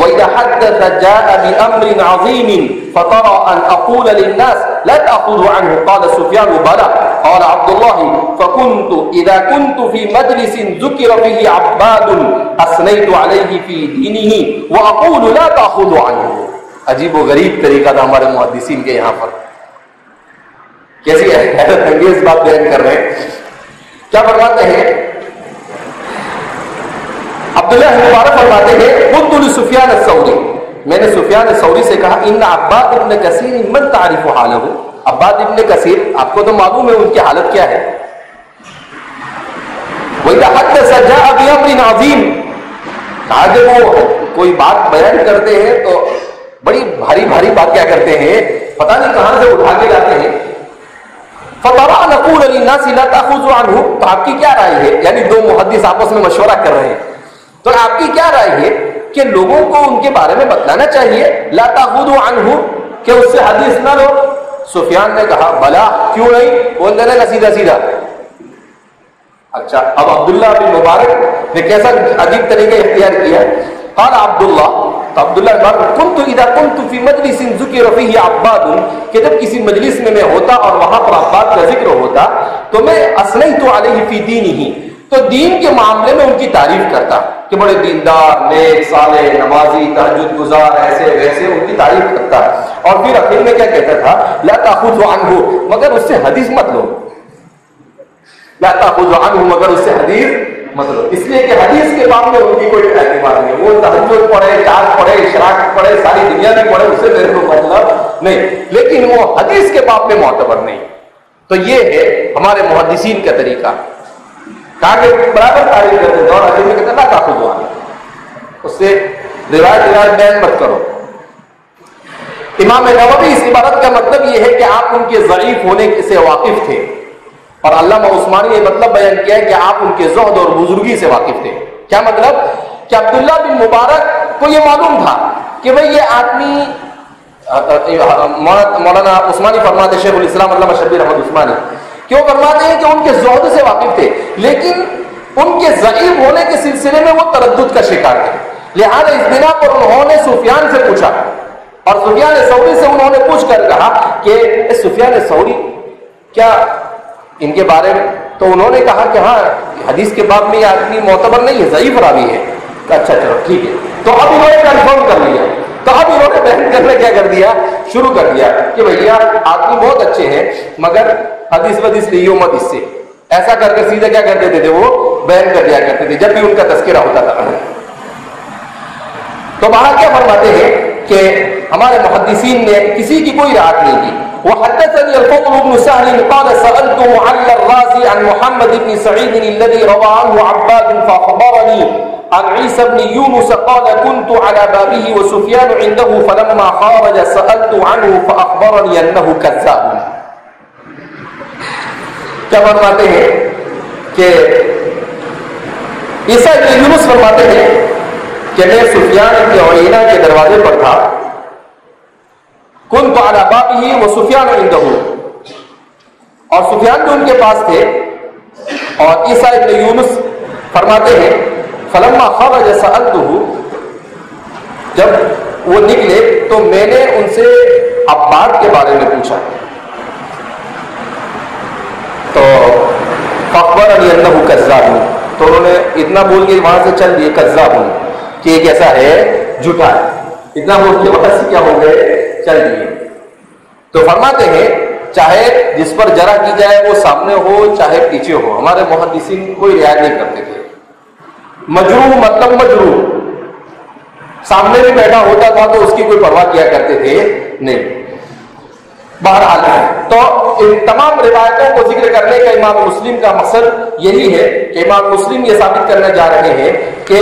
Speaker 2: واذا حدث جاء بامر عظيم فترى ان اقول للناس لا تاخذوا عنه، قال سفيان بلى، قال عبد الله فكنت اذا كنت في مجلس ذكر فيه عباد اثنيت عليه في دينه واقول لا تاخذوا عنه۔ عجیب و غریب طریقہ تھا ہمارے محدثین کے یہاں پر، کیسی حیرت انگیز بات بیان کر رہے ہیں۔ کیا فرماتے ہیں عبداللہ مبارک فرماتے ہیں قلت لسفیان الثوری، میں نے سفیان الثوری سے کہا ان عباد ابن کثیر من تعرف حالہ، عباد ابن کثیر آپ کو تو معلوم ہے ان کی حالت کیا ہے، وَإِذَا حَدَّثَ جَاءَ بِأَمْرٍ عَظِيمٍ، کہا جب وہ کوئی بات بیان کرتے ہیں تو بڑی بھاری بھاری بات کیا کرتے ہیں، پتہ نہیں کہاں سے اٹھا کے لاتے ہیں۔ فَتَرَى نَقُولَ لِلنَّاسِ لَا تَأْخُذُوا عَنْهُ، تو آپ کی کیا رائے ہے، یعنی دو محدث آپس میں مشورہ کر رہے ہیں، تو آپ کی کیا رائے ہے کہ لوگوں کو ان کے بارے میں بتلانا چاہیے لا تأخذوا عنہ، کہ اس سے حدیث نہ لو۔ سفیان نے کہا بلا، کیوں نہیں، بول دینے کا سیدھا سیدھا۔ اچھا اب عبداللہ بن مبارک نے کیسا عجیب طریقہ اختیار کیا، قال عبداللہ، تو عبداللہ كنت اذا كنت في مجلس ذكر فيه عباد، کہ جب کسی مجلس میں ہوتا اور وہاں پر عباد کا ذکر ہوتا تو میں اثنیت علیہ فی دینہ، تو دین کے معاملے میں ان کی تعریف کرتا کہ بڑے دیندار، نیک، صالح، نمازی، تہجد گزار، ایسے ویسے ان کی تعریف کرتا، اور پھر اخیر میں کیا کہتا تھا لا تأخذوا عنہ، مگر اس سے حدیث مت لو، لا تأخذوا عنہ، مگر اس سے حدیث مت لو، اس لیے کہ حدیث کے باب میں ان کی کوئی اعتبار نہیں، وہ تہجد پڑھے، چاند پڑھے، اشراق پڑھے، ساری دنیا بھی پڑھے، اس سے میرے کو مطلب نہیں، لیکن وہ حدیث کے باب میں معتبر نہیں۔ تو یہ ہے ہمارے محدثین کا طریقہ، کہا کہ برابر تعریف کرتے ہیں، اور حدیث میں کہتے ہیں لا تأخذوا عنہ، اس سے روایت بیان مت کرو۔ امام نووی اس عبارت کا مطلب یہ ہے کہ آپ ان کے ضعیف ہونے سے واقف تھے، اور علامہ عثمانی نے مطلب بیان کیا ہے کہ آپ ان کے زہد اور بزرگی سے واقف تھے۔ کیا مطلب کہ عبداللہ بن مبارک کو یہ معلوم تھا کہ بھئی یہ آدمی، مولانا عثمانی فرماتے، شیخ الاسلام علامہ شبیر احمد عثمانی، کہ وہ فرماتے ہیں کہ ان کے زہد سے واقف تھے لیکن ان کے ضعیف ہونے کے سلسلے میں وہ تردد کا شکار تھے. لہذا اس بنا پر انہوں نے سفیان سے پوچھا, اور سفیان ثوری سے انہوں نے پوچھ کر کہا کہ سفیان ثوری کیا ان کے بارے میں, تو انہوں نے کہا کہ ہاں حدیث کے باب میں یہ آدمی معتبر نہیں ہے, ضعیف راوی ہے. اچھا چلو ٹھیک ہے. تو اب انہوں نے کنفرم کر لیا, تو اب انہوں نے بیان کرنا کیا کر دیا, شروع کر دیا کہ بھیا آدمی بہت اچھے ہیں مگر حدیث ودیث لیو مت اس سے, ایسا کر کے سیدھے کیا کر دیتے تھے, وہ بیان کر دیا کرتے تھے جب بھی ان کا تذکرہ ہوتا تھا. تو وہاں کیا فرماتے ہیں کہ ہمارے محدثین نے کسی کی کوئی رعایت نہیں کی. وحدثني الفضل بن سهل قال سألت معل الرازي عن محمد بن سعيد الذي روى عنه عباد فأخبرني عن عيسى بن يونس قال كنت على بابه وسفيان عنده فلما خرج سألت عنه فأخبرني أنه كذاب. کیا فرماتے ہیں کہ عیسیٰ بن یونس فرماتے ہیں کہ میں سفیان بن عیینہ کے دروازے پر تھا, كنت على بابه وسفيان عنده, اور سفیان بھی ان کے پاس تھے, اور عیسیٰ بن یونس فرماتے ہیں فلما خرج سألته, جب وہ نکلے تو میں نے ان سے عباد کے بارے میں پوچھا, تو فأخبرني أنه كذاب, تو انہوں نے اتنا بول کے وہاں سے چل دیے کذاب ہوں کہ یہ کیسا ہے, جھوٹا ہے, اتنا بول کے وہاں سے کیا ہو گئے, چل دیے. تو فرماتے ہیں چاہے جس پر جرح کی جائے وہ سامنے ہو چاہے پیچھے ہو, ہمارے محدثین کوئی رعایت نہیں کرتے تھے. مجروح مطلب مجروح, سامنے بھی بیٹھا ہوتا تھا تو اس کی کوئی پرواہ کیا کرتے تھے نہیں. بہرحال تو ان تمام روایتوں کو ذکر کرنے کا امام مسلم کا مقصد یہی ہے کہ امام مسلم یہ ثابت کرنے جا رہے ہیں کہ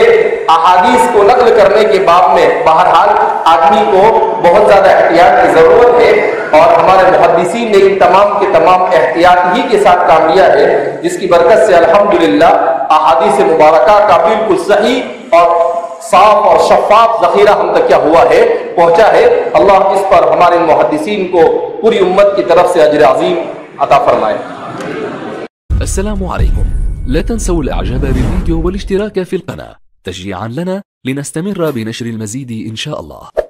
Speaker 2: احادیث کو نقل کرنے کے باب میں بہرحال آدمی کو بہت زیادہ احتیاط کی ضرورت ہے, اور ہمارے محدثین نے ان تمام کے تمام احتیاط ہی کے ساتھ کام لیا ہے, جس کی برکت سے الحمدللہ احادیث مبارکہ کا بالکل صحیح اور صاف اور شفاف ذخیرہ ہم تک کیا ہوا ہے, پہنچا ہے. اللہ اس پر ہمارے محدثین کو پوری امت کی طرف سے اجر عظیم عطا فرمائے.
Speaker 3: السلام عليكم. لا تنسوا الاعجاب بالفيديو والاشتراك في القناة تشجيعا لنا لنستمر بنشر المزيد ان شاء الله.